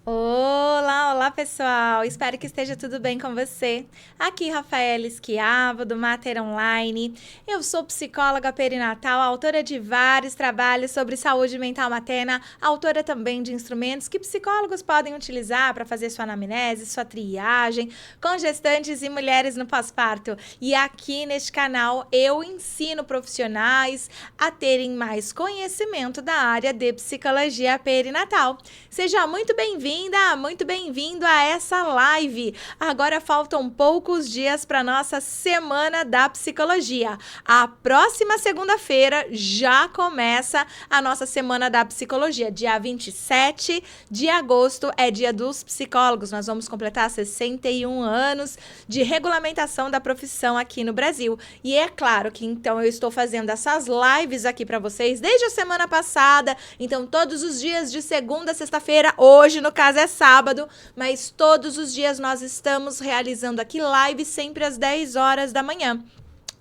Olá, olá pessoal, espero que esteja tudo bem com você. Aqui Rafaela Esquiavo, do Mater Online. Eu sou psicóloga perinatal, autora de vários trabalhos sobre saúde mental materna, autora também de instrumentos que psicólogos podem utilizar para fazer sua anamnese, sua triagem, com gestantes e mulheres no pós-parto. E aqui neste canal eu ensino profissionais a terem mais conhecimento da área de psicologia perinatal. Seja muito muito bem-vindo a essa live. Agora faltam poucos dias para nossa Semana da Psicologia. A próxima segunda-feira já começa a nossa Semana da Psicologia. Dia 27 de agosto é dia dos psicólogos. Nós vamos completar 61 anos de regulamentação da profissão aqui no Brasil. E é claro que então eu estou fazendo essas lives aqui para vocês desde a semana passada. Então todos os dias de segunda a sexta-feira, hoje no caso é sábado, mas todos os dias nós estamos realizando aqui live sempre às 10 horas da manhã.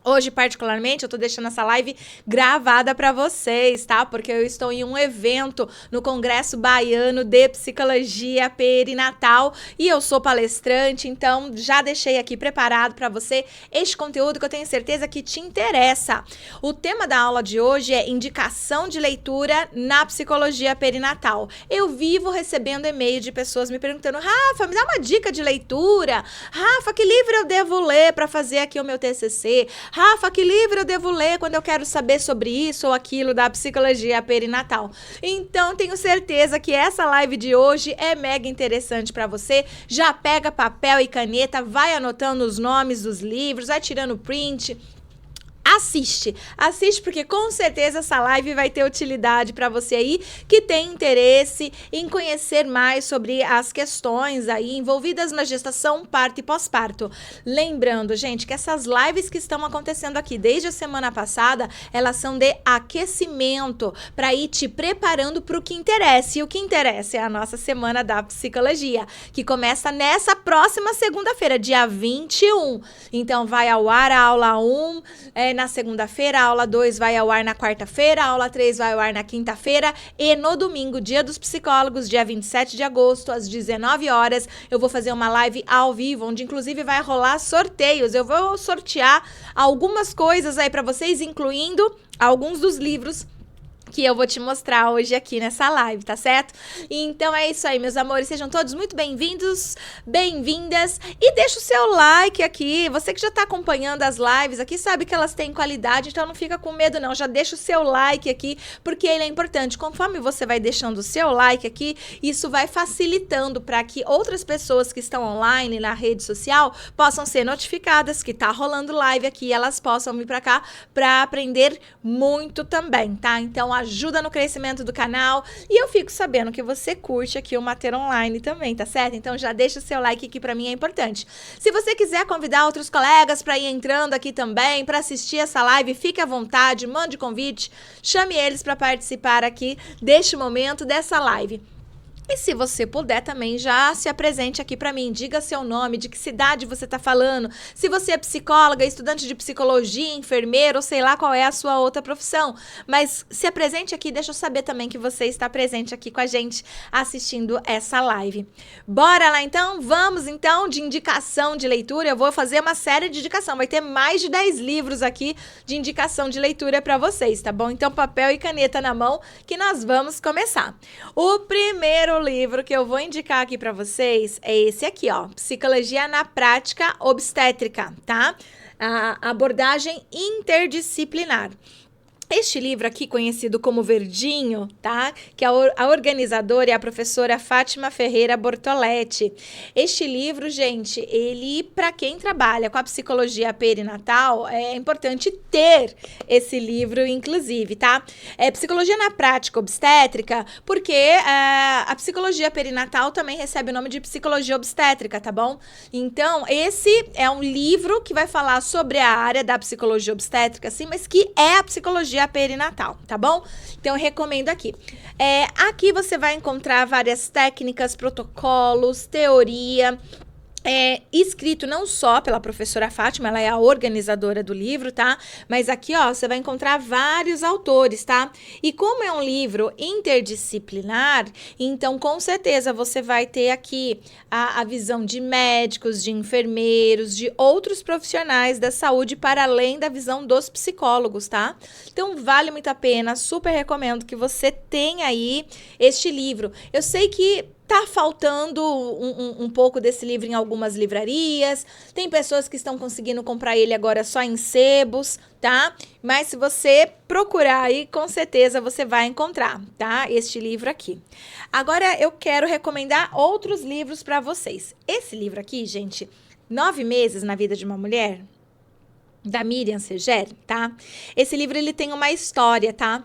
Hoje, particularmente, eu tô deixando essa live gravada para vocês, tá? Porque eu estou em um evento no Congresso Baiano de Psicologia Perinatal e eu sou palestrante, então já deixei aqui preparado para você este conteúdo que eu tenho certeza que te interessa. O tema da aula de hoje é indicação de leitura na psicologia perinatal. Eu vivo recebendo e-mail de pessoas me perguntando: Rafa, me dá uma dica de leitura. Rafa, que livro eu devo ler para fazer aqui o meu TCC? Rafa, que livro eu devo ler quando eu quero saber sobre isso ou aquilo da psicologia perinatal? Então, tenho certeza que essa live de hoje é mega interessante para você. Já pega papel e caneta, vai anotando os nomes dos livros, vai tirando print. Assiste porque com certeza essa live vai ter utilidade para você aí que tem interesse em conhecer mais sobre as questões aí envolvidas na gestação, parto e pós-parto. Lembrando, gente, que essas lives que estão acontecendo aqui desde a semana passada, elas são de aquecimento para ir te preparando para o que interessa. E o que interessa é a nossa Semana da Psicologia, que começa nessa próxima segunda-feira, dia 21. Então vai ao ar a aula 1, na segunda-feira, a aula 2 vai ao ar na quarta-feira, a aula 3 vai ao ar na quinta-feira e no domingo, dia dos psicólogos, dia 27 de agosto, às 19 horas, eu vou fazer uma live ao vivo, onde inclusive vai rolar sorteios. Eu vou sortear algumas coisas aí para vocês, incluindo alguns dos livros que eu vou te mostrar hoje aqui nessa live, tá certo? Então é isso aí, meus amores, sejam todos muito bem-vindos, bem-vindas, e deixa o seu like aqui. Você que já tá acompanhando as lives aqui sabe que elas têm qualidade, então não fica com medo não, já deixa o seu like aqui, porque ele é importante. Conforme você vai deixando o seu like aqui, isso vai facilitando para que outras pessoas que estão online na rede social possam ser notificadas que tá rolando live aqui e elas possam vir para cá para aprender muito também, tá? Então ajuda no crescimento do canal e eu fico sabendo que você curte aqui o Mater Online também, tá certo? Então já deixa o seu like aqui, pra mim é importante. Se você quiser convidar outros colegas para ir entrando aqui também, para assistir essa live, fique à vontade, mande convite, chame eles para participar aqui deste momento, dessa live. E se você puder também, já se apresente aqui para mim, diga seu nome, de que cidade você está falando, se você é psicóloga, estudante de psicologia, enfermeiro, ou sei lá qual é a sua outra profissão. Mas se apresente aqui, deixa eu saber também que você está presente aqui com a gente assistindo essa live. Bora lá então? Vamos então de indicação de leitura. Eu vou fazer uma série de indicação, vai ter mais de 10 livros aqui de indicação de leitura para vocês, tá bom? Então papel e caneta na mão que nós vamos começar. O primeiro livro que eu vou indicar aqui para vocês é esse aqui, ó, Psicologia na Prática Obstétrica, tá? A abordagem interdisciplinar. Este livro aqui, conhecido como Verdinho, tá? Que a organizadora é a professora Fátima Ferreira Bortoletti. Este livro, gente, ele, para quem trabalha com a psicologia perinatal, é importante ter esse livro, inclusive, tá? É Psicologia na Prática Obstétrica, porque a psicologia perinatal também recebe o nome de psicologia obstétrica, tá bom? Então, esse é um livro que vai falar sobre a área da psicologia obstétrica, sim, mas que é a psicologia perinatal, tá bom? Então eu recomendo aqui. Aqui você vai encontrar várias técnicas, protocolos, teoria, É escrito não só pela professora Fátima, ela é a organizadora do livro, tá? Mas aqui, ó, você vai encontrar vários autores, tá? E como é um livro interdisciplinar, então com certeza você vai ter aqui a visão de médicos, de enfermeiros, de outros profissionais da saúde, para além da visão dos psicólogos, tá? Então vale muito a pena, super recomendo que você tenha aí este livro. Eu sei que tá faltando um pouco desse livro em algumas livrarias. Tem pessoas que estão conseguindo comprar ele agora só em sebos, tá? Mas se você procurar aí, com certeza você vai encontrar, tá? Este livro aqui. Agora eu quero recomendar outros livros para vocês. Esse livro aqui, gente, 9 meses na vida de uma mulher, da Miriam Segers, tá? Esse livro, ele tem uma história, tá?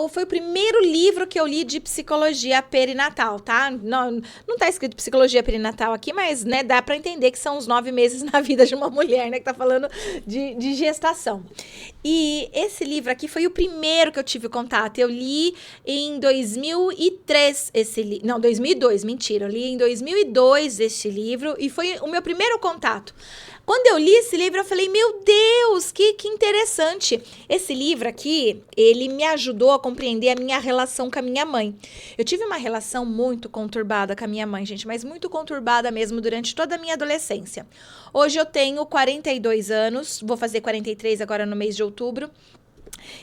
Foi o primeiro livro que eu li de psicologia perinatal, tá? Não tá escrito psicologia perinatal aqui, mas, né, dá pra entender que são os 9 meses na vida de uma mulher, né? Que tá falando de gestação. E esse livro aqui foi o primeiro que eu tive contato. Eu li em 2003 esse livro. Não, 2002, mentira. Eu li em 2002 esse livro e foi o meu primeiro contato. Quando eu li esse livro, eu falei, meu Deus, que interessante. Esse livro aqui, ele me ajudou a compreender a minha relação com a minha mãe. Eu tive uma relação muito conturbada com a minha mãe, gente, mas muito conturbada mesmo durante toda a minha adolescência. Hoje eu tenho 42 anos, vou fazer 43 agora no mês de outubro.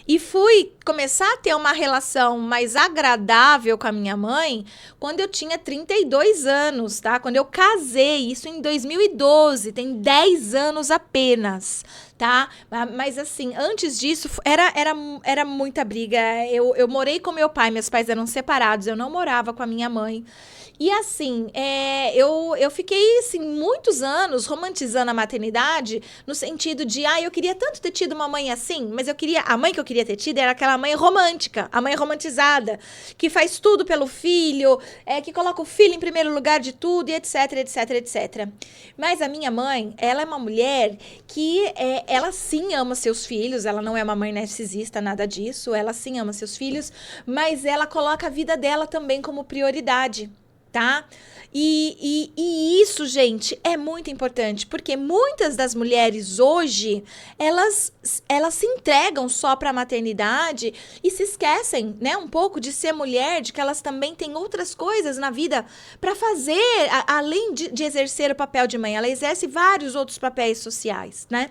E fui começar a ter uma relação mais agradável com a minha mãe quando eu tinha 32 anos, tá? Quando eu casei, isso em 2012, tem 10 anos apenas, tá? Mas assim, antes disso, era muita briga. Eu morei com meu pai, meus pais eram separados, eu não morava com a minha mãe. E assim, eu fiquei assim, muitos anos romantizando a maternidade no sentido de, eu queria tanto ter tido uma mãe assim, mas a mãe que eu queria ter tido era aquela mãe romântica, a mãe romantizada, que faz tudo pelo filho, que coloca o filho em primeiro lugar de tudo, e etc, etc, etc. Mas a minha mãe, ela é uma mulher que ela sim ama seus filhos, ela não é uma mãe narcisista, nada disso, ela sim ama seus filhos, mas ela coloca a vida dela também como prioridade. Tá? E isso, gente, é muito importante, porque muitas das mulheres hoje, elas se entregam só para a maternidade e se esquecem, né, um pouco de ser mulher, de que elas também têm outras coisas na vida para fazer, além de exercer o papel de mãe, ela exerce vários outros papéis sociais, né?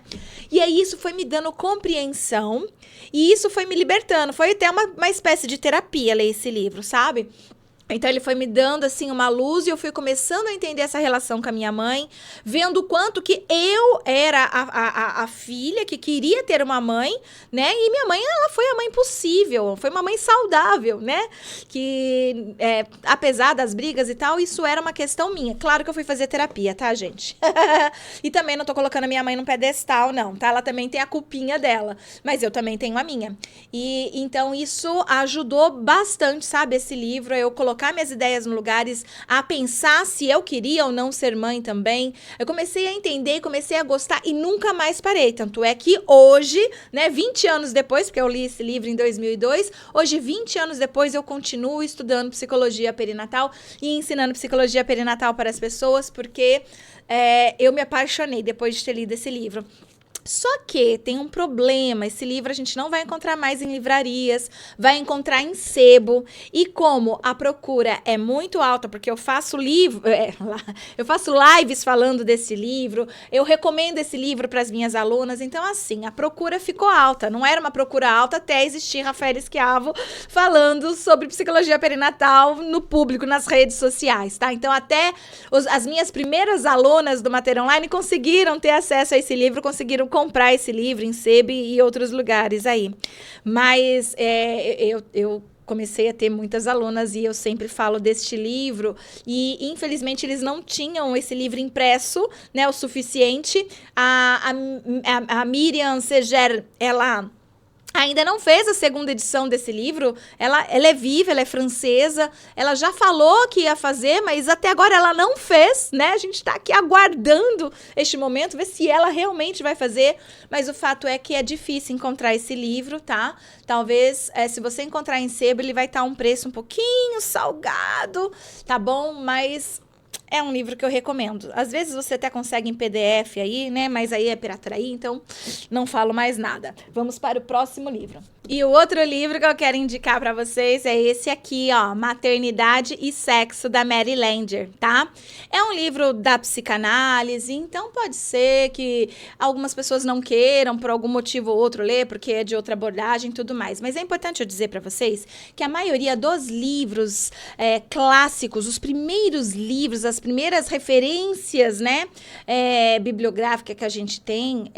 E aí isso foi me dando compreensão e isso foi me libertando, foi até uma espécie de terapia ler esse livro, sabe? Então, ele foi me dando, assim, uma luz e eu fui começando a entender essa relação com a minha mãe, vendo o quanto que eu era a filha que queria ter uma mãe, né? E minha mãe, ela foi a mãe possível, foi uma mãe saudável, né? Que, apesar das brigas e tal, isso era uma questão minha. Claro que eu fui fazer terapia, tá, gente? E também não tô colocando a minha mãe num pedestal, não, tá? Ela também tem a culpinha dela, mas eu também tenho a minha. E, então, isso ajudou bastante, sabe? Esse livro, eu colocar minhas ideias no lugares, a pensar se eu queria ou não ser mãe também. Eu comecei a entender, comecei a gostar e nunca mais parei. Tanto é que hoje, né, 20 anos depois, porque eu li esse livro em 2002, hoje, 20 anos depois, eu continuo estudando psicologia perinatal e ensinando psicologia perinatal para as pessoas, porque eu me apaixonei depois de ter lido esse livro. Só que tem um problema, esse livro a gente não vai encontrar mais em livrarias, vai encontrar em sebo, e como a procura é muito alta, porque eu faço eu faço lives falando desse livro, eu recomendo esse livro para as minhas alunas, então assim, a procura ficou alta, não era uma procura alta até existir Rafael Schiavo falando sobre psicologia perinatal no público, nas redes sociais, tá? Então até as minhas primeiras alunas do Mater Online conseguiram ter acesso a esse livro, conseguiram comprar esse livro em sebo e outros lugares aí. Mas eu comecei a ter muitas alunas e eu sempre falo deste livro e, infelizmente, eles não tinham esse livro impresso, né, o suficiente. A Miriam Segers, ela ainda não fez a segunda edição desse livro, ela é viva, ela é francesa, ela já falou que ia fazer, mas até agora ela não fez, né? A gente tá aqui aguardando este momento, ver se ela realmente vai fazer, mas o fato é que é difícil encontrar esse livro, tá? Talvez, se você encontrar em sebo, ele vai estar um preço um pouquinho salgado, tá bom? Mas é um livro que eu recomendo. Às vezes você até consegue em PDF aí, né? Mas aí é pirataria, então não falo mais nada. Vamos para o próximo livro. E o outro livro que eu quero indicar para vocês é esse aqui, ó, Maternidade e Sexo, da Mary Langer, tá? É um livro da psicanálise, então pode ser que algumas pessoas não queiram por algum motivo ou outro ler, porque é de outra abordagem e tudo mais. Mas é importante eu dizer para vocês que a maioria dos livros clássicos, os primeiros livros, as primeiras referências, né, bibliográficas que a gente tem,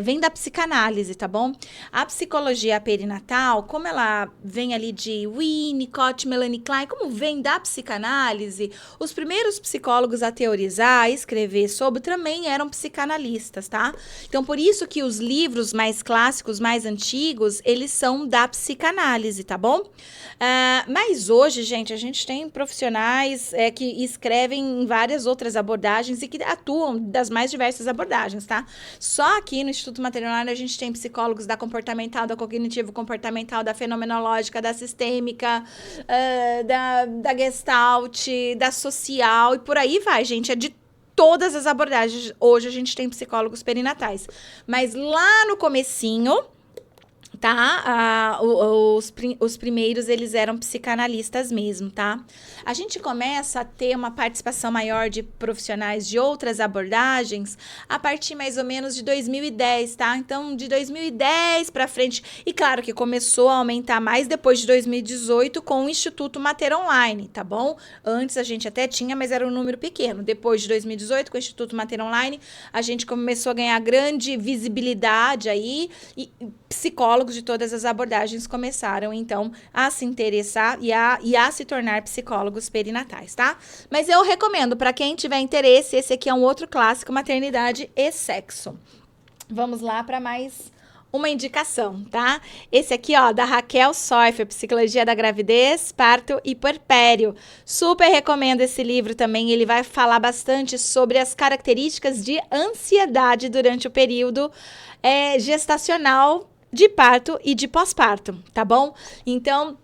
vem da psicanálise, tá bom? A psicologia perinatal, como ela vem ali de Winnicott, Melanie Klein, como vem da psicanálise, os primeiros psicólogos a teorizar e escrever sobre também eram psicanalistas, tá? Então, por isso que os livros mais clássicos, mais antigos, eles são da psicanálise, tá bom? Mas hoje, gente, a gente tem profissionais que escrevem em várias outras abordagens e que atuam das mais diversas abordagens, tá? Só aqui no Instituto Maternário a gente tem psicólogos da comportamental, da cognitivo-comportamental, da fenomenológica, da sistêmica, da gestalt, da social e por aí vai, gente. É de todas as abordagens. Hoje a gente tem psicólogos perinatais. Mas lá no comecinho, tá? Os primeiros, eles eram psicanalistas mesmo, tá? A gente começa a ter uma participação maior de profissionais de outras abordagens a partir mais ou menos de 2010, tá? Então, de 2010 para frente, e claro que começou a aumentar mais depois de 2018 com o Instituto Mater Online, tá bom? Antes a gente até tinha, mas era um número pequeno. Depois de 2018, com o Instituto Mater Online, a gente começou a ganhar grande visibilidade aí e psicólogos de todas as abordagens começaram, então, a se interessar e a se tornar psicólogos perinatais, tá? Mas eu recomendo, para quem tiver interesse, esse aqui é um outro clássico, Maternidade e Sexo. Vamos lá para mais uma indicação, tá? Esse aqui, ó, da Raquel Soifer, Psicologia da Gravidez, Parto e Puerpério. Super recomendo esse livro também, ele vai falar bastante sobre as características de ansiedade durante o período gestacional, de parto e de pós-parto, tá bom? Então,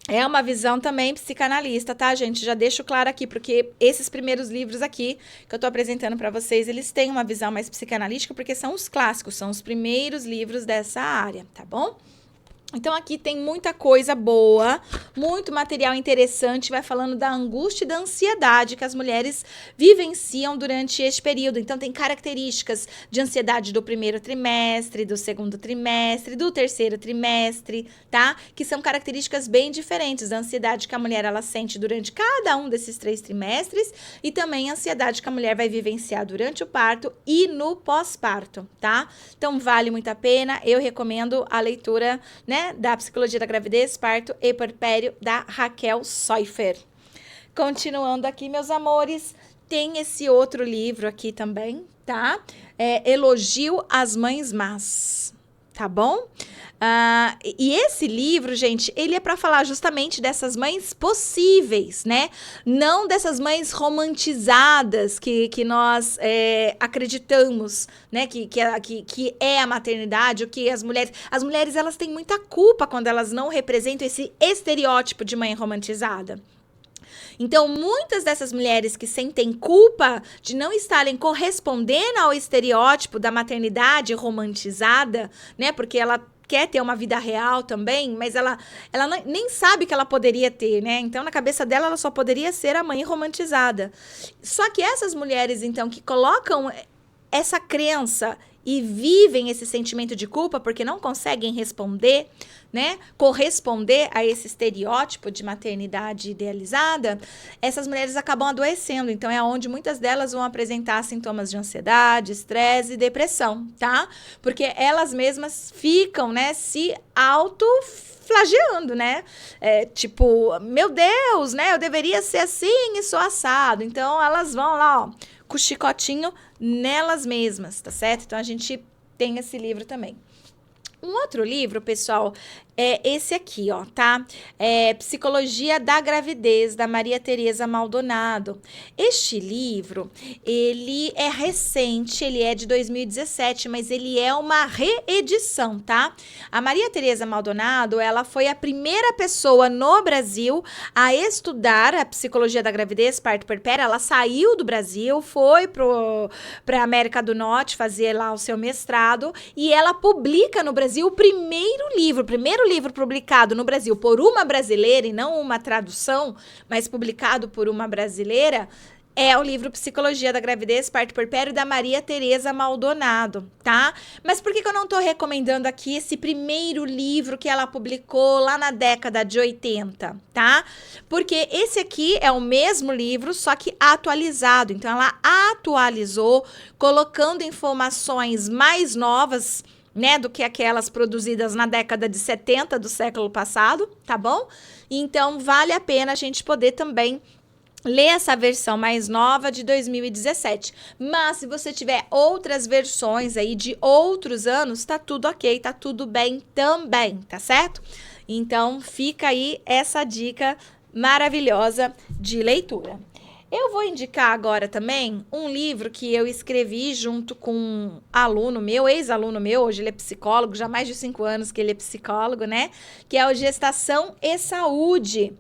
é uma visão também psicanalista, tá, gente? Já deixo claro aqui, porque esses primeiros livros aqui que eu tô apresentando para vocês, eles têm uma visão mais psicanalítica, porque são os clássicos, são os primeiros livros dessa área, tá bom? Então, aqui tem muita coisa boa, muito material interessante, vai falando da angústia e da ansiedade que as mulheres vivenciam durante este período. Então, tem características de ansiedade do primeiro trimestre, do segundo trimestre, do terceiro trimestre, tá? Que são características bem diferentes da ansiedade que a mulher, ela sente durante cada um desses 3 trimestres e também a ansiedade que a mulher vai vivenciar durante o parto e no pós-parto, tá? Então, vale muito a pena, eu recomendo a leitura, né, da Psicologia da Gravidez, Parto e Puerpério, da Raquel Soifer. Continuando aqui, meus amores, tem esse outro livro aqui também, tá? Elogio às Mães Más, tá bom? E esse livro, gente, ele é para falar justamente dessas mães possíveis, né? Não dessas mães romantizadas que nós acreditamos, né? Que é a maternidade, o que as mulheres, elas têm muita culpa quando elas não representam esse estereótipo de mãe romantizada. Então, muitas dessas mulheres que sentem culpa de não estarem correspondendo ao estereótipo da maternidade romantizada, né? Porque ela quer ter uma vida real também, mas ela nem sabe que ela poderia ter, né? Então, na cabeça dela, ela só poderia ser a mãe romantizada. Só que essas mulheres, então, que colocam essa crença e vivem esse sentimento de culpa porque não conseguem responder, né, corresponder a esse estereótipo de maternidade idealizada, essas mulheres acabam adoecendo. Então, é onde muitas delas vão apresentar sintomas de ansiedade, estresse e depressão, tá? Porque elas mesmas ficam, né, se autoflagelando, né? Tipo, meu Deus, né, eu deveria ser assim e sou assado. Então, elas vão lá, ó, com o chicotinho nelas mesmas, tá certo? Então, a gente tem esse livro também. Um outro livro, pessoal, é esse aqui, ó, tá? É Psicologia da Gravidez, da Maria Tereza Maldonado. Este livro, ele é recente, ele é de 2017, mas ele é uma reedição, tá? A Maria Tereza Maldonado, ela foi a primeira pessoa no Brasil a estudar a psicologia da gravidez, parto puerpério. Ela saiu do Brasil, foi para a América do Norte fazer lá o seu mestrado e ela publica no Brasil o primeiro livro publicado no Brasil por uma brasileira e não uma tradução, mas publicado por uma brasileira, é o livro Psicologia da Gravidez, Parto Puerpério, da Maria Tereza Maldonado, tá? Mas por que eu não tô recomendando aqui esse primeiro livro que ela publicou lá na década de 80, tá? Porque esse aqui é o mesmo livro, só que atualizado. Então, ela atualizou, colocando informações mais novas, né, do que aquelas produzidas na década de 70 do século passado, tá bom? Então, vale a pena a gente poder também ler essa versão mais nova de 2017. Mas se você tiver outras versões aí de outros anos, tá tudo ok, tá tudo bem também, tá certo? Então, fica aí essa dica maravilhosa de leitura. Eu vou indicar agora também um livro que eu escrevi junto com um aluno meu, ex-aluno meu, hoje ele é psicólogo, já há mais de 5 anos que ele é psicólogo, né? Que é o Gestação e Saúde,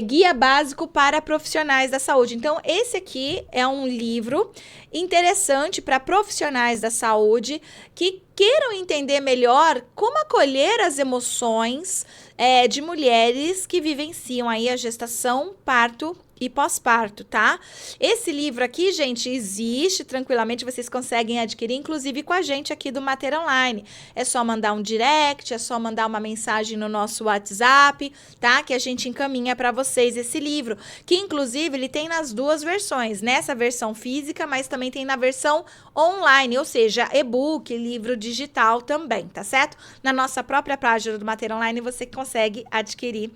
Guia Básico para Profissionais da Saúde. Então, esse aqui é um livro interessante para profissionais da saúde que queiram entender melhor como acolher as emoções de mulheres que vivenciam aí a gestação, parto e pós-parto, tá? Esse livro aqui, gente, existe tranquilamente, vocês conseguem adquirir, inclusive com a gente aqui do Mater Online. É só mandar um direct, é só mandar uma mensagem no nosso WhatsApp, tá? Que a gente encaminha para vocês esse livro, que inclusive ele tem nas duas versões, nessa versão física, mas também tem na versão online, ou seja, e-book, livro digital também, tá certo? Na nossa própria página do Mater Online você consegue adquirir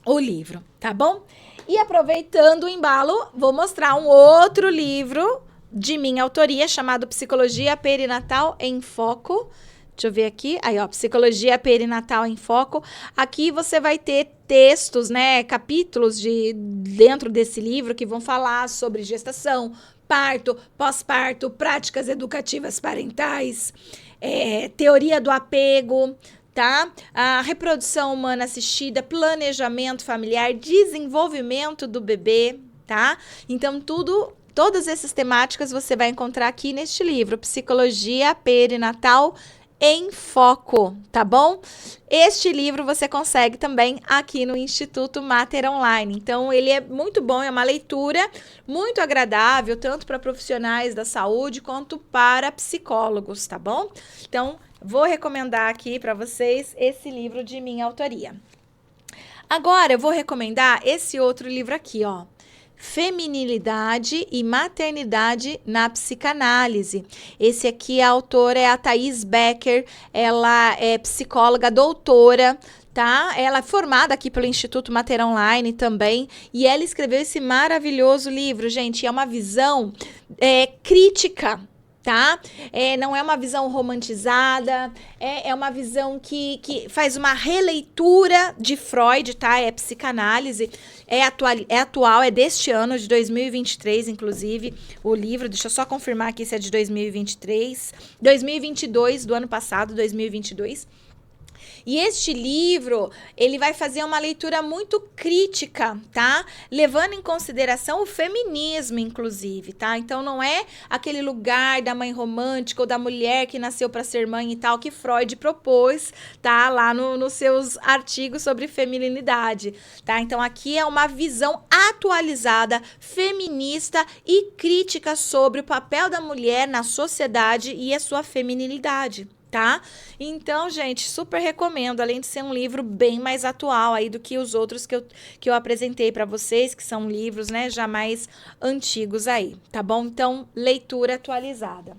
o livro, tá bom? E aproveitando o embalo, vou mostrar um outro livro de minha autoria, chamado Psicologia Perinatal em Foco. Deixa eu ver aqui. Aí, ó, Psicologia Perinatal em Foco. Aqui você vai ter textos, né, capítulos dentro desse livro que vão falar sobre gestação, parto, pós-parto, práticas educativas parentais, teoria do apego, tá? A reprodução humana assistida, planejamento familiar, desenvolvimento do bebê, tá? Então, todas essas temáticas você vai encontrar aqui neste livro, Psicologia Perinatal em Foco, tá bom? Este livro você consegue também aqui no Instituto Mater Online. Então, ele é muito bom, é uma leitura muito agradável, tanto para profissionais da saúde quanto para psicólogos, tá bom? Então, vou recomendar aqui para vocês esse livro de minha autoria. Agora, eu vou recomendar esse outro livro aqui, ó. Feminilidade e Maternidade na Psicanálise. Esse aqui, a autora é a Thais Becker, ela é psicóloga, doutora, tá? Ela é formada aqui pelo Instituto Mater Online também, e ela escreveu esse maravilhoso livro, gente, é uma visão crítica, tá? Não é uma visão romantizada, é uma visão que faz uma releitura de Freud, tá? É psicanálise, é atual, é deste ano, de 2023, inclusive, o livro. Deixa eu só confirmar aqui se é de 2023, 2022, do ano passado, 2022. E este livro, ele vai fazer uma leitura muito crítica, tá? Levando em consideração o feminismo, inclusive, tá? Então, não é aquele lugar da mãe romântica ou da mulher que nasceu para ser mãe e tal, que Freud propôs, tá? Lá nos seus artigos sobre feminilidade, tá? Então, aqui é uma visão atualizada, feminista e crítica sobre o papel da mulher na sociedade e a sua feminilidade, tá? Então, gente, super recomendo, além de ser um livro bem mais atual aí do que os outros que eu apresentei para vocês, que são livros, né, já mais antigos aí, tá bom? Então, leitura atualizada.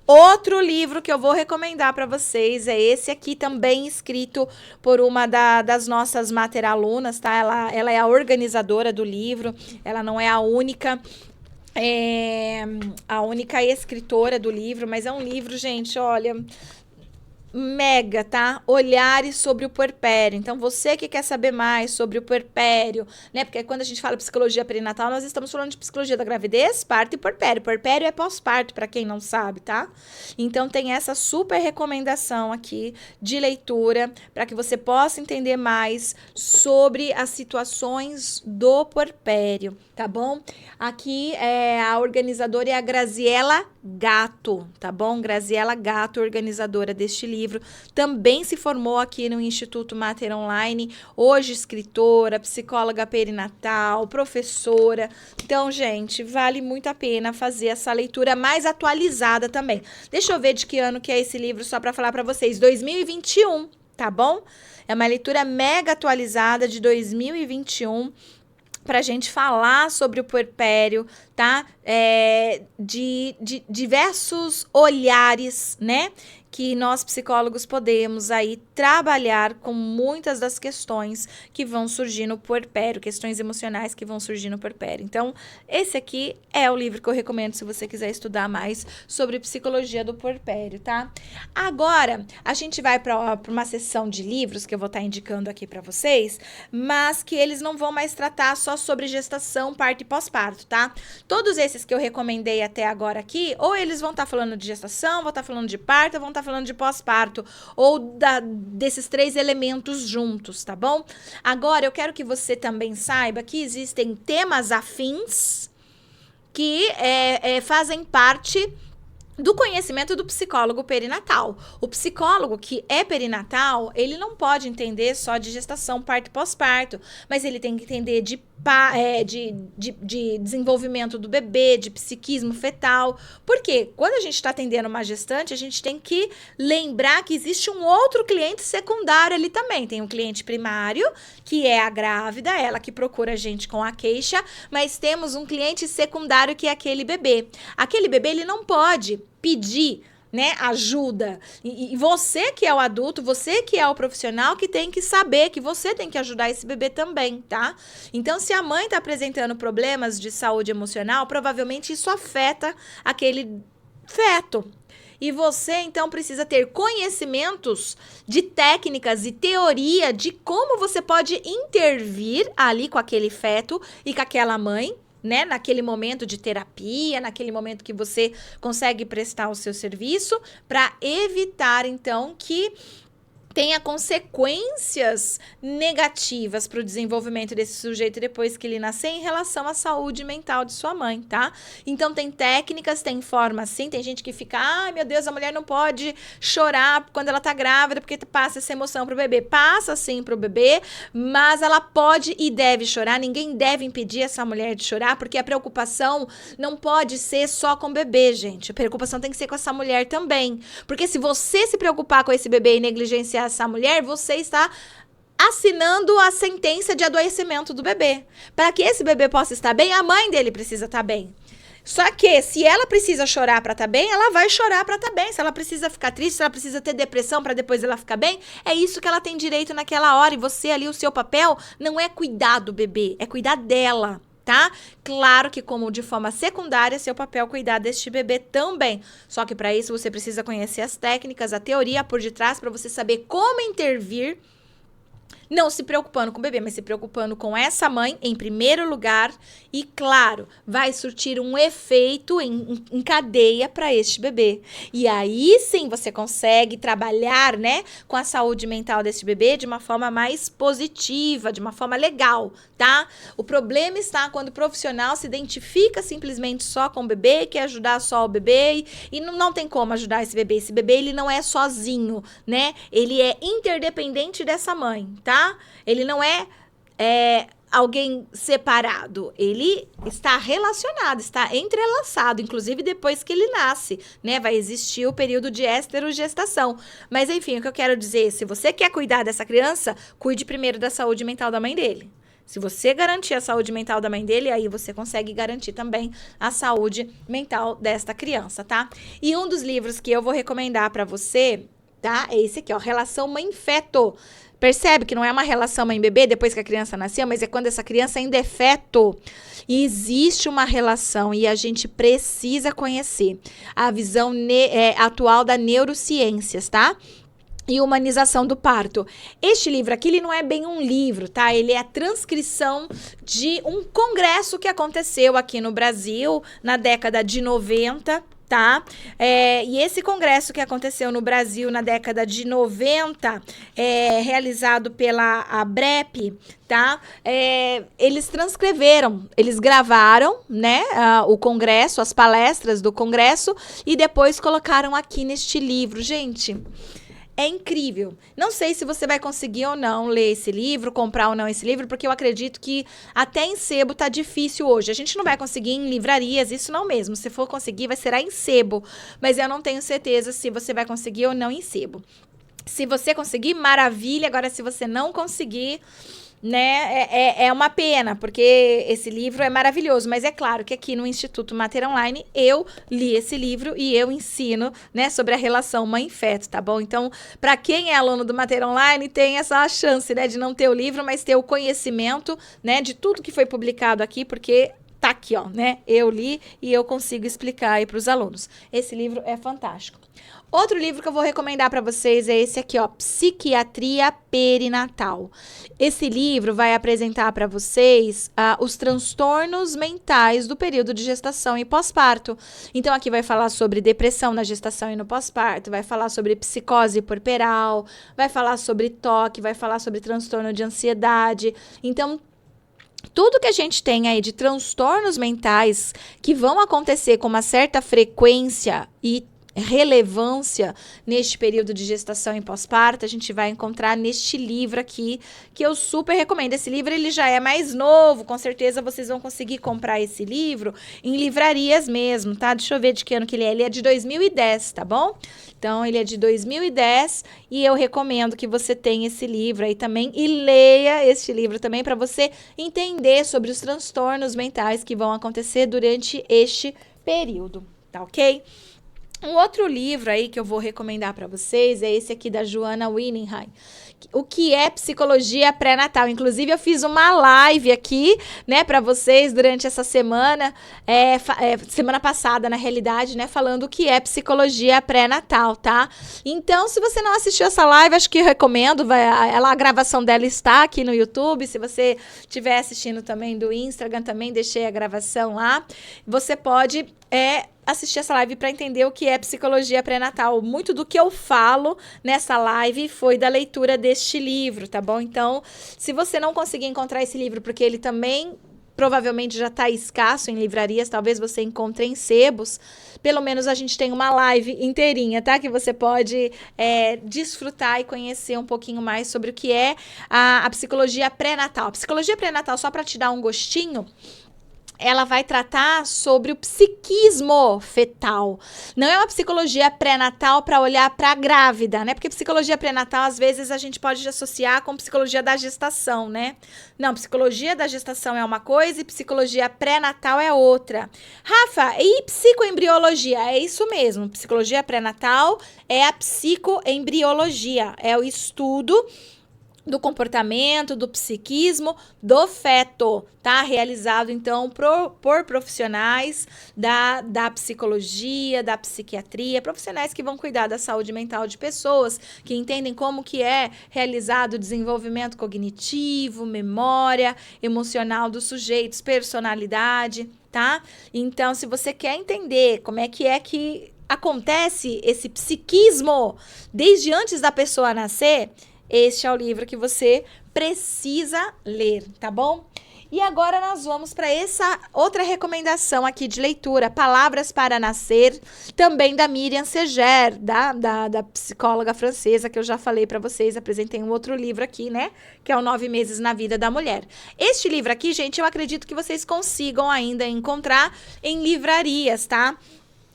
Outro livro que eu vou recomendar para vocês é esse aqui, também escrito por uma das nossas Mater alunas, tá? Ela é a organizadora do livro, ela não é a única escritora do livro, mas é um livro, gente, olha, mega, tá? Olhares sobre o puerpério. Então, você que quer saber mais sobre o puerpério, né? Porque quando a gente fala psicologia perinatal, nós estamos falando de psicologia da gravidez, parto e puerpério. Puerpério é pós-parto, para quem não sabe, tá? Então, tem essa super recomendação aqui de leitura para que você possa entender mais sobre as situações do puerpério, tá bom? Aqui a organizadora é a Graziela Gato, tá bom? Graziela Gato, organizadora deste livro, também se formou aqui no Instituto Mater Online, hoje escritora, psicóloga perinatal, professora. Então, gente, vale muito a pena fazer essa leitura mais atualizada também. Deixa eu ver de que ano que é esse livro, só para falar para vocês. 2021, tá bom? É uma leitura mega atualizada de 2021, para a gente falar sobre o puerpério, tá? De diversos olhares, né? Que nós psicólogos podemos aí trabalhar com muitas das questões que vão surgir no puerpério, questões emocionais que vão surgir no puerpério. Então, esse aqui é o livro que eu recomendo se você quiser estudar mais sobre psicologia do puerpério, tá? Agora, a gente vai para uma sessão de livros que eu vou estar indicando aqui para vocês, mas que eles não vão mais tratar só sobre gestação, parto e pós-parto, tá? Todos esses que eu recomendei até agora aqui, ou eles vão estar falando de gestação, vão estar falando de parto, vão estar falando de pós-parto, ou desses 3 elementos juntos, tá bom? Agora, eu quero que você também saiba que existem temas afins que fazem parte do conhecimento do psicólogo perinatal. O psicólogo que é perinatal, ele não pode entender só de gestação, parto e pós-parto, mas ele tem que entender de desenvolvimento do bebê, de psiquismo fetal. Porque quando a gente está atendendo uma gestante, a gente tem que lembrar que existe um outro cliente secundário ali também. Tem um cliente primário, que é a grávida, ela que procura a gente com a queixa, mas temos um cliente secundário que é aquele bebê. Aquele bebê, ele não pode pedir, né, ajuda. E você que é o adulto, você que é o profissional, que tem que saber que você tem que ajudar esse bebê também, tá? Então, se a mãe tá apresentando problemas de saúde emocional, provavelmente isso afeta aquele feto. E você, então, precisa ter conhecimentos de técnicas e teoria de como você pode intervir ali com aquele feto e com aquela mãe, né, naquele momento de terapia, naquele momento que você consegue prestar o seu serviço, para evitar, então, que tenha consequências negativas para o desenvolvimento desse sujeito depois que ele nascer em relação à saúde mental de sua mãe, tá? Então, tem técnicas, tem forma assim, tem gente que fica, ai meu Deus, a mulher não pode chorar quando ela tá grávida porque passa essa emoção pro bebê. Passa sim pro bebê, mas ela pode e deve chorar, ninguém deve impedir essa mulher de chorar, porque a preocupação não pode ser só com o bebê, gente. A preocupação tem que ser com essa mulher também, porque se você se preocupar com esse bebê e negligenciar essa mulher, você está assinando a sentença de adoecimento do bebê. Para que esse bebê possa estar bem, a mãe dele precisa estar bem. Só que, se ela precisa chorar para estar bem, ela vai chorar para estar bem. Se ela precisa ficar triste, se ela precisa ter depressão para depois ela ficar bem, é isso que ela tem direito naquela hora. E você ali, o seu papel não é cuidar do bebê, é cuidar dela. Tá? Claro que como de forma secundária, seu papel é cuidar deste bebê também. Só que para isso você precisa conhecer as técnicas, a teoria por detrás para você saber como intervir, não se preocupando com o bebê, mas se preocupando com essa mãe em primeiro lugar. E claro, vai surtir um efeito em cadeia para este bebê. E aí sim você consegue trabalhar, né, com a saúde mental desse bebê de uma forma mais positiva, de uma forma legal, tá? O problema está quando o profissional se identifica simplesmente só com o bebê, quer ajudar só o bebê e não tem como ajudar esse bebê. Esse bebê, ele não é sozinho, né? Ele é interdependente dessa mãe, tá? Ele não é alguém separado, ele está relacionado, está entrelaçado, inclusive depois que ele nasce, né? Vai existir o período de esterogestação. Mas enfim, o que eu quero dizer, se você quer cuidar dessa criança, cuide primeiro da saúde mental da mãe dele. Se você garantir a saúde mental da mãe dele, aí você consegue garantir também a saúde mental desta criança, tá? E um dos livros que eu vou recomendar para você, tá? É esse aqui, ó, Relação Mãe-Feto. Percebe que não é uma relação mãe-bebê depois que a criança nasceu, mas é quando essa criança ainda é feto. E existe uma relação e a gente precisa conhecer a visão atual da neurociências, tá? e humanização do parto. Este livro aqui, ele não é bem um livro, tá? Ele é a transcrição de um congresso que aconteceu aqui no Brasil na década de 90, tá? E esse congresso que aconteceu no Brasil na década de 90, realizado pela ABREP, tá? Eles transcreveram, eles gravaram, né, o congresso, as palestras do congresso e depois colocaram aqui neste livro, gente. É incrível. Não sei se você vai conseguir ou não ler esse livro, comprar ou não esse livro, porque eu acredito que até em sebo tá difícil hoje. A gente não vai conseguir em livrarias, isso não mesmo. Se for conseguir, vai ser em sebo. Mas eu não tenho certeza se você vai conseguir ou não em sebo. Se você conseguir, maravilha. Agora, se você não conseguir, né, é uma pena, porque esse livro é maravilhoso, mas é claro que aqui no Instituto Mater Online eu li esse livro e eu ensino, né, sobre a relação mãe-feto, tá bom? Então, para quem é aluno do Mater Online, tem essa chance, né, de não ter o livro, mas ter o conhecimento, né, de tudo que foi publicado aqui, porque tá aqui, ó, né, eu li e eu consigo explicar aí para os alunos. Esse livro é fantástico. Outro livro que eu vou recomendar para vocês é esse aqui, ó, Psiquiatria Perinatal. Esse livro vai apresentar para vocês os transtornos mentais do período de gestação e pós-parto. Então, aqui vai falar sobre depressão na gestação e no pós-parto, vai falar sobre psicose puerperal, vai falar sobre toque, vai falar sobre transtorno de ansiedade. Então, tudo que a gente tem aí de transtornos mentais que vão acontecer com uma certa frequência e relevância neste período de gestação e pós-parto, a gente vai encontrar neste livro aqui, que eu super recomendo. Esse livro, ele já é mais novo, com certeza vocês vão conseguir comprar esse livro em livrarias mesmo, tá? Deixa eu ver de que ano que ele é. Ele é de 2010, tá bom? Então, ele é de 2010 e eu recomendo que você tenha esse livro aí também e leia este livro também para você entender sobre os transtornos mentais que vão acontecer durante este período, tá ok? Um outro livro aí que eu vou recomendar para vocês é esse aqui da Joanna Winningham. O que é psicologia pré-natal? Inclusive, eu fiz uma live aqui, né, para vocês durante essa semana, semana passada, na realidade, né, falando o que é psicologia pré-natal, tá? Então, se você não assistiu essa live, acho que eu recomendo, a gravação dela está aqui no YouTube. Se você estiver assistindo também do Instagram, também deixei a gravação lá. Você pode assistir essa live para entender o que é psicologia pré-natal. Muito do que eu falo nessa live foi da leitura deste livro, tá bom? Então, se você não conseguir encontrar esse livro, porque ele também provavelmente já está escasso em livrarias, talvez você encontre em sebos, pelo menos a gente tem uma live inteirinha, tá? Que você pode desfrutar e conhecer um pouquinho mais sobre o que é a psicologia pré-natal. A psicologia pré-natal, só para te dar um gostinho, ela vai tratar sobre o psiquismo fetal. Não é uma psicologia pré-natal para olhar para a grávida, né? Porque psicologia pré-natal, às vezes, a gente pode associar com psicologia da gestação, né? Não, psicologia da gestação é uma coisa e psicologia pré-natal é outra. Rafa, e psicoembriologia? É isso mesmo. Psicologia pré-natal é a psicoembriologia. É o estudo do comportamento, do psiquismo do feto, tá? Realizado, então, por profissionais da psicologia, da psiquiatria, profissionais que vão cuidar da saúde mental de pessoas, que entendem como que é realizado o desenvolvimento cognitivo, memória, emocional dos sujeitos, personalidade, tá? Então, se você quer entender como é que acontece esse psiquismo desde antes da pessoa nascer, este é o livro que você precisa ler, tá bom? E agora nós vamos para essa outra recomendação aqui de leitura, Palavras para Nascer, também da Miriam Seger, da psicóloga francesa, que eu já falei para vocês, apresentei um outro livro aqui, né? Que é o 9 Meses na Vida da Mulher. Este livro aqui, gente, eu acredito que vocês consigam ainda encontrar em livrarias, tá?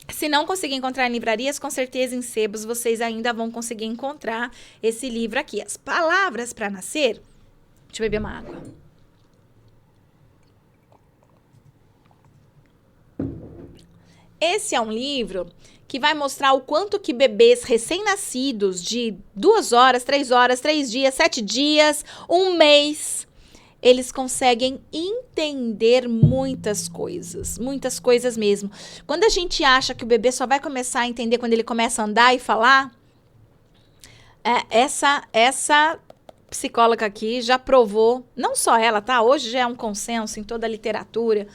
Se não conseguir encontrar em livrarias, com certeza em sebos vocês ainda vão conseguir encontrar esse livro aqui. As Palavras para Nascer. Deixa eu beber uma água. Esse é um livro que vai mostrar o quanto que bebês recém-nascidos de 2 horas, 3 horas, 3 dias, 7 dias, 1 mês, eles conseguem entender muitas coisas mesmo. Quando a gente acha que o bebê só vai começar a entender quando ele começa a andar e falar, Essa psicóloga aqui já provou, não só ela, tá? Hoje já é um consenso em toda a literatura,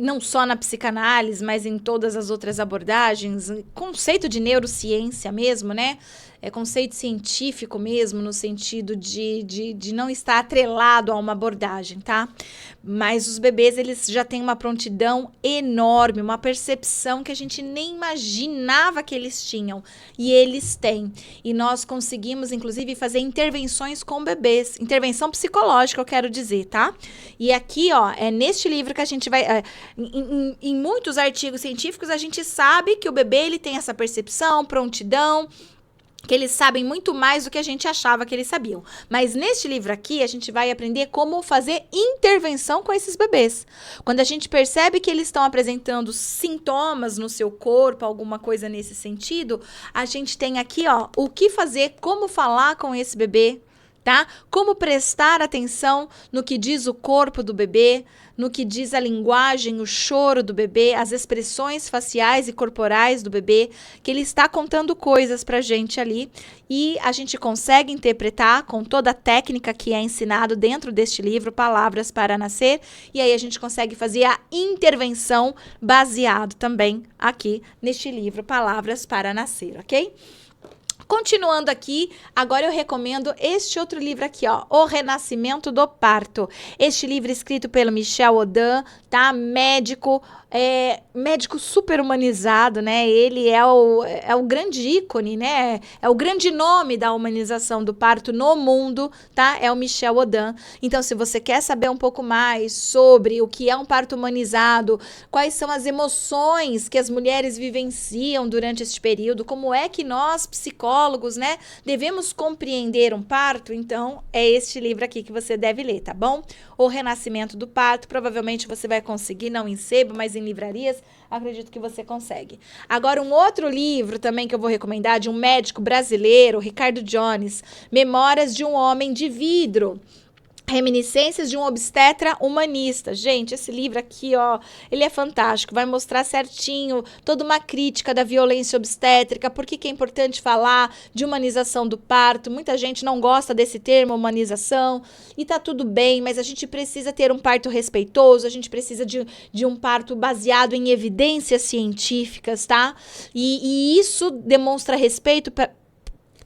não só na psicanálise, mas em todas as outras abordagens, conceito de neurociência mesmo, né? É conceito científico mesmo, no sentido de não estar atrelado a uma abordagem, tá? Mas os bebês, eles já têm uma prontidão enorme, uma percepção que a gente nem imaginava que eles tinham. E eles têm. E nós conseguimos, inclusive, fazer intervenções com bebês. Intervenção psicológica, eu quero dizer, tá? E aqui, ó, é neste livro que a gente vai... em muitos artigos científicos, a gente sabe que o bebê, ele tem essa percepção, prontidão, que eles sabem muito mais do que a gente achava que eles sabiam. Mas neste livro aqui, a gente vai aprender como fazer intervenção com esses bebês. Quando a gente percebe que eles estão apresentando sintomas no seu corpo, alguma coisa nesse sentido, a gente tem aqui, ó, o que fazer, como falar com esse bebê, tá? Como prestar atenção no que diz o corpo do bebê, no que diz a linguagem, o choro do bebê, as expressões faciais e corporais do bebê, que ele está contando coisas pra gente ali e a gente consegue interpretar com toda a técnica que é ensinado dentro deste livro, Palavras para Nascer, e aí a gente consegue fazer a intervenção baseado também aqui neste livro, Palavras para Nascer, ok? Continuando aqui, agora eu recomendo este outro livro aqui, ó, O Renascimento do Parto. Este livro escrito pelo Michel Odan, tá? Médico super humanizado, né? Ele é o grande ícone, né? É o grande nome da humanização do parto no mundo, tá? É o Michel Odan. Então, se você quer saber um pouco mais sobre o que é um parto humanizado, quais são as emoções que as mulheres vivenciam durante este período, como é que nós, psicólogos, né, devemos compreender um parto, então é este livro aqui que você deve ler, tá bom? O Renascimento do Parto, provavelmente você vai conseguir, não em sebo, mas em livrarias, acredito que você consegue. Agora, um outro livro também que eu vou recomendar, de um médico brasileiro, Ricardo Jones, Memórias de um Homem de Vidro. Reminiscências de um obstetra humanista. Gente, esse livro aqui, ó, ele é fantástico. Vai mostrar certinho toda uma crítica da violência obstétrica, por que é importante falar de humanização do parto. Muita gente não gosta desse termo, humanização, e tá tudo bem, mas a gente precisa ter um parto respeitoso, a gente precisa de um parto baseado em evidências científicas, tá? E isso demonstra respeito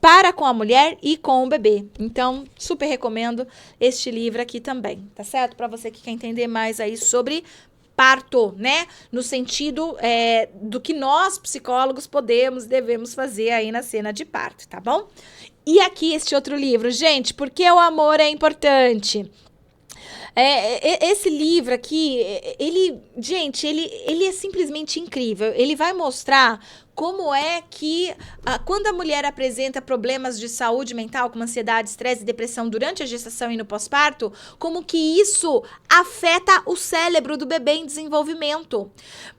para com a mulher e com o bebê. Então, super recomendo este livro aqui também, tá certo? Para você que quer entender mais aí sobre parto, né? No sentido do que nós, psicólogos, devemos fazer aí na cena de parto, tá bom? E aqui este outro livro, gente, Por que o Amor é Importante? Esse livro aqui, gente, ele é simplesmente incrível. Ele vai mostrar como é que, quando a mulher apresenta problemas de saúde mental, como ansiedade, estresse e depressão durante a gestação e no pós-parto, como que isso afeta o cérebro do bebê em desenvolvimento.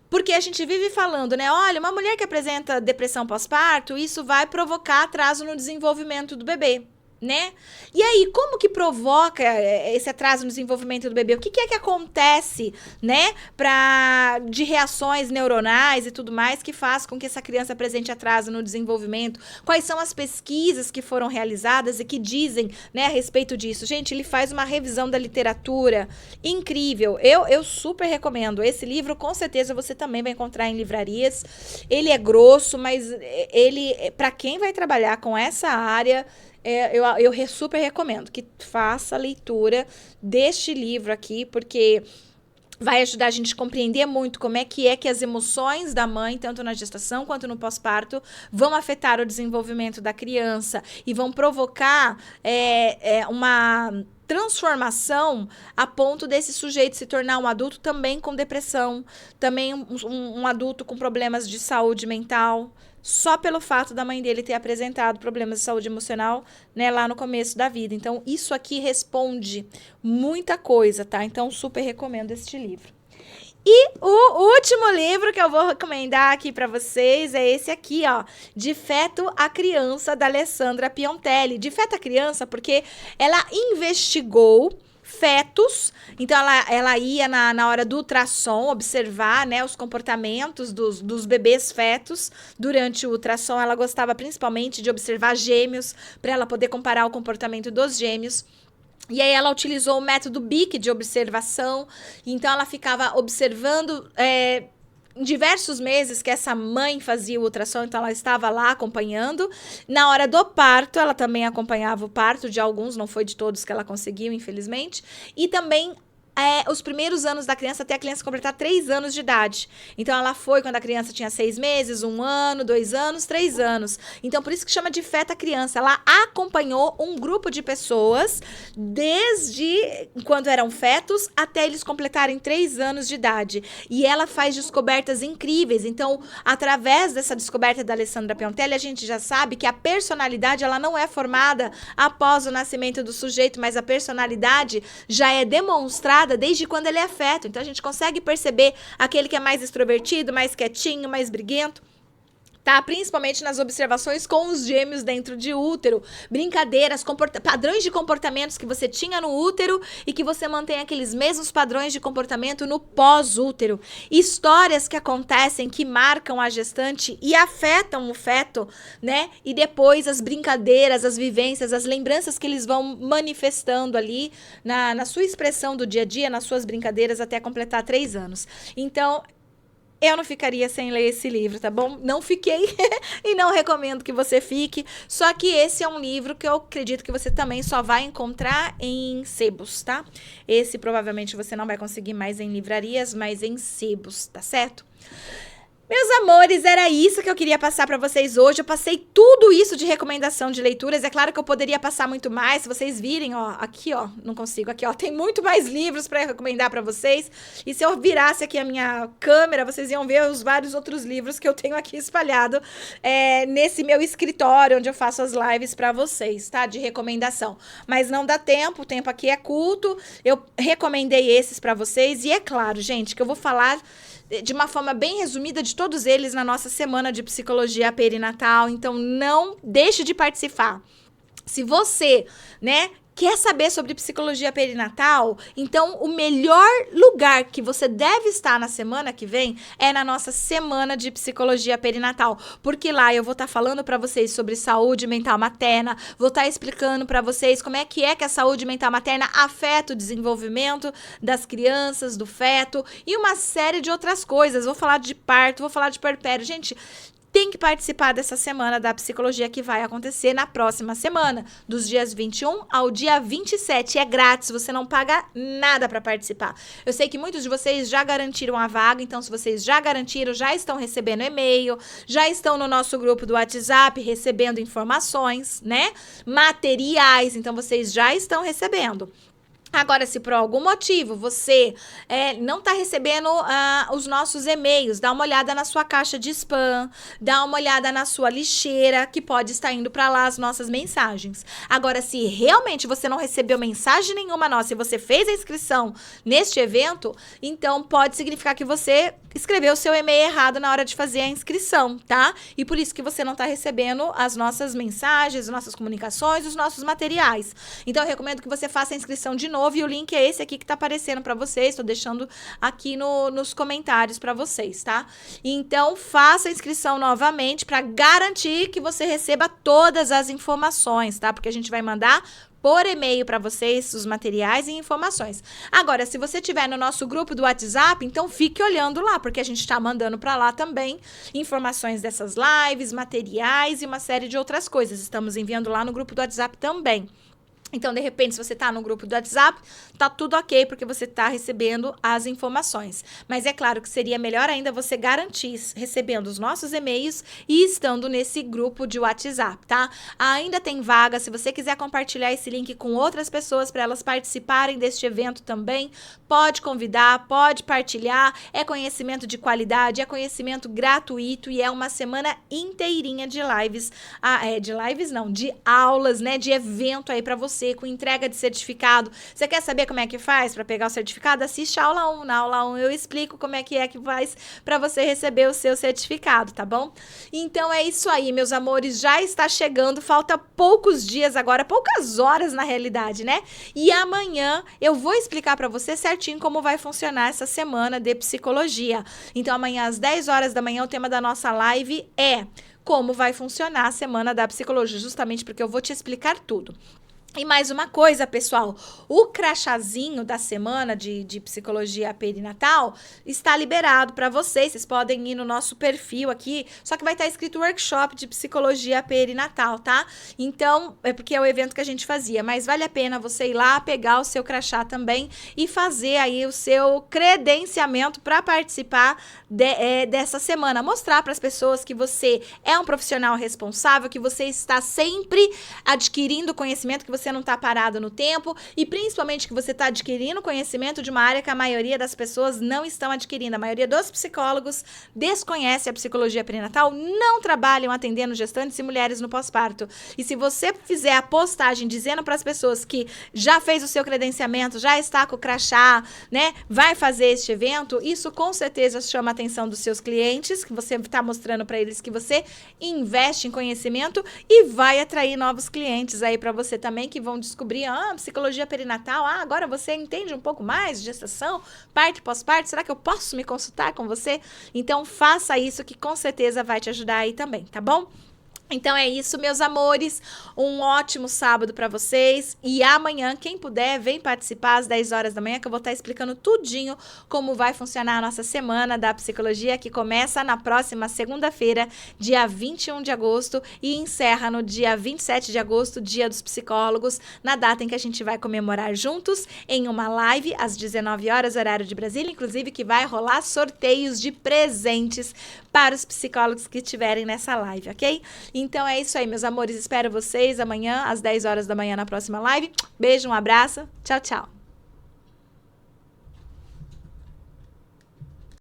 Porque a gente vive falando, né? Olha, uma mulher que apresenta depressão pós-parto, isso vai provocar atraso no desenvolvimento do bebê, né? E aí, como que provoca esse atraso no desenvolvimento do bebê? O que é que acontece, né, de reações neuronais e tudo mais que faz com que essa criança apresente atraso no desenvolvimento? Quais são as pesquisas que foram realizadas e que dizem, né, a respeito disso? Gente, ele faz uma revisão da literatura incrível. Eu super recomendo. Esse livro, com certeza, você também vai encontrar em livrarias. Ele é grosso, mas ele, para quem vai trabalhar com essa área, eu super recomendo que faça a leitura deste livro aqui, porque vai ajudar a gente a compreender muito como é que as emoções da mãe, tanto na gestação quanto no pós-parto, vão afetar o desenvolvimento da criança e vão provocar uma transformação a ponto desse sujeito se tornar um adulto também com depressão, também um adulto com problemas de saúde mental, só pelo fato da mãe dele ter apresentado problemas de saúde emocional, né, lá no começo da vida. Então, isso aqui responde muita coisa, tá? Então, super recomendo este livro. E o último livro que eu vou recomendar aqui para vocês é esse aqui, ó, De Feto à Criança, da Alessandra Piontelli. De Feto à Criança, porque ela investigou fetos. Então, ela ia na hora do ultrassom observar, né, os comportamentos dos bebês fetos durante o ultrassom. Ela gostava principalmente de observar gêmeos, para ela poder comparar o comportamento dos gêmeos. E aí ela utilizou o método BIC de observação. Então, ela ficava observando em diversos meses que essa mãe fazia o ultrassom, então ela estava lá acompanhando. Na hora do parto, ela também acompanhava o parto de alguns, não foi de todos que ela conseguiu, infelizmente. E também os primeiros anos da criança, até a criança completar 3 anos de idade. Então, ela foi quando a criança tinha 6 meses, 1 ano, 2 anos, 3 anos. Então, por isso que chama de feta criança. Ela acompanhou um grupo de pessoas desde quando eram fetos até eles completarem 3 anos de idade. E ela faz descobertas incríveis. Então, através dessa descoberta da Alessandra Piontelli, a gente já sabe que a personalidade ela não é formada após o nascimento do sujeito, mas a personalidade já é demonstrada desde quando ele é feto. Então, a gente consegue perceber aquele que é mais extrovertido, mais quietinho, mais briguento. Tá? Principalmente nas observações com os gêmeos dentro de útero. Brincadeiras, padrões de comportamentos que você tinha no útero e que você mantém aqueles mesmos padrões de comportamento no pós-útero. Histórias que acontecem, que marcam a gestante e afetam o feto, né? E depois as brincadeiras, as vivências, as lembranças que eles vão manifestando ali na sua expressão do dia a dia, nas suas brincadeiras até completar 3 anos. Então, eu não ficaria sem ler esse livro, tá bom? Não fiquei e não recomendo que você fique. Só que esse é um livro que eu acredito que você também só vai encontrar em sebos, tá? Esse provavelmente você não vai conseguir mais em livrarias, mas em sebos, tá certo? Meus amores, era isso que eu queria passar para vocês hoje. Eu passei tudo isso de recomendação de leituras. É claro que eu poderia passar muito mais. Se vocês virem, ó, aqui, ó, não consigo, aqui, ó, tem muito mais livros para recomendar para vocês. E se eu virasse aqui a minha câmera, vocês iam ver os vários outros livros que eu tenho aqui espalhado nesse meu escritório, onde eu faço as lives para vocês, tá? De recomendação. Mas não dá tempo, o tempo aqui é curto. Eu recomendei esses para vocês. E é claro, gente, que eu vou falar de uma forma bem resumida de todos eles na nossa semana de psicologia perinatal. Então, não deixe de participar. Se você, né, quer saber sobre psicologia perinatal, então o melhor lugar que você deve estar na semana que vem é na nossa semana de psicologia perinatal, porque lá eu vou estar falando para vocês sobre saúde mental materna, vou estar explicando para vocês como é que a saúde mental materna afeta o desenvolvimento das crianças, do feto e uma série de outras coisas. Vou falar de parto, vou falar de puerpério. Gente, tem que participar dessa semana da psicologia que vai acontecer na próxima semana, dos dias 21 ao dia 27. É grátis, você não paga nada para participar. Eu sei que muitos de vocês já garantiram a vaga, então se vocês já garantiram, já estão recebendo e-mail, já estão no nosso grupo do WhatsApp recebendo informações, né? Materiais, então vocês já estão recebendo. Agora, se por algum motivo você não está recebendo os nossos e-mails, dá uma olhada na sua caixa de spam, dá uma olhada na sua lixeira, que pode estar indo para lá as nossas mensagens. Agora, se realmente você não recebeu mensagem nenhuma nossa e você fez a inscrição neste evento, então pode significar que você escreveu o seu e-mail errado na hora de fazer a inscrição, tá? E por isso que você não está recebendo as nossas mensagens, as nossas comunicações, os nossos materiais. Então, eu recomendo que você faça a inscrição de novo e o link é esse aqui que tá aparecendo para vocês. Estou deixando aqui nos comentários para vocês, tá? Então, faça a inscrição novamente para garantir que você receba todas as informações, tá? Porque a gente vai mandar por e-mail para vocês os materiais e informações. Agora, se você estiver no nosso grupo do WhatsApp, então fique olhando lá, porque a gente está mandando para lá também informações dessas lives, materiais e uma série de outras coisas. Estamos enviando lá no grupo do WhatsApp também. Então, de repente, se você está no grupo do WhatsApp, tá tudo ok, porque você está recebendo as informações. Mas é claro que seria melhor ainda você garantir recebendo os nossos e-mails e estando nesse grupo de WhatsApp, tá? Ainda tem vaga, se você quiser compartilhar esse link com outras pessoas para elas participarem deste evento também, pode convidar, pode partilhar. É conhecimento de qualidade, é conhecimento gratuito e é uma semana inteirinha de lives. De lives não, de aulas, né? De evento aí para você. você, com entrega de certificado. Você quer saber como é que faz para pegar o certificado? Assiste a aula 1. Na aula 1 eu explico como é que faz para você receber o seu certificado, tá bom? Então é isso aí, meus amores, já está chegando, falta poucos dias agora, poucas horas na realidade, né? E amanhã eu vou explicar para você certinho como vai funcionar essa semana de psicologia. Então amanhã às 10 horas da manhã o tema da nossa live é como vai funcionar a semana da psicologia, justamente porque eu vou te explicar tudo. E mais uma coisa, pessoal, o crachazinho da semana de psicologia perinatal está liberado para vocês. Vocês podem ir no nosso perfil aqui, só que vai estar escrito workshop de psicologia perinatal, tá? Então, é porque é o evento que a gente fazia, mas vale a pena você ir lá, pegar o seu crachá também e fazer aí o seu credenciamento para participar dessa semana. Mostrar para as pessoas que você é um profissional responsável, que você está sempre adquirindo conhecimento, que você não está parado no tempo e principalmente que você está adquirindo conhecimento de uma área que a maioria das pessoas não estão adquirindo. A maioria dos psicólogos desconhece a psicologia perinatal, não trabalham atendendo gestantes e mulheres no pós-parto. E se você fizer a postagem dizendo para as pessoas que já fez o seu credenciamento, já está com o crachá, né, vai fazer este evento, isso com certeza chama a atenção dos seus clientes, que você está mostrando para eles que você investe em conhecimento e vai atrair novos clientes aí para você também, que vão descobrir, psicologia perinatal, agora você entende um pouco mais de gestação, parto e pós-parto, será que eu posso me consultar com você? Então, faça isso que com certeza vai te ajudar aí também, tá bom? Então é isso, meus amores, um ótimo sábado para vocês e amanhã, quem puder, vem participar às 10 horas da manhã que eu vou estar explicando tudinho como vai funcionar a nossa semana da psicologia, que começa na próxima segunda-feira, dia 21 de agosto e encerra no dia 27 de agosto, dia dos psicólogos, na data em que a gente vai comemorar juntos em uma live às 19 horas, horário de Brasília, inclusive que vai rolar sorteios de presentes para os psicólogos que estiverem nessa live, ok? Então é isso aí, meus amores. Espero vocês amanhã às 10 horas da manhã na próxima live. Beijo, um abraço. Tchau, tchau.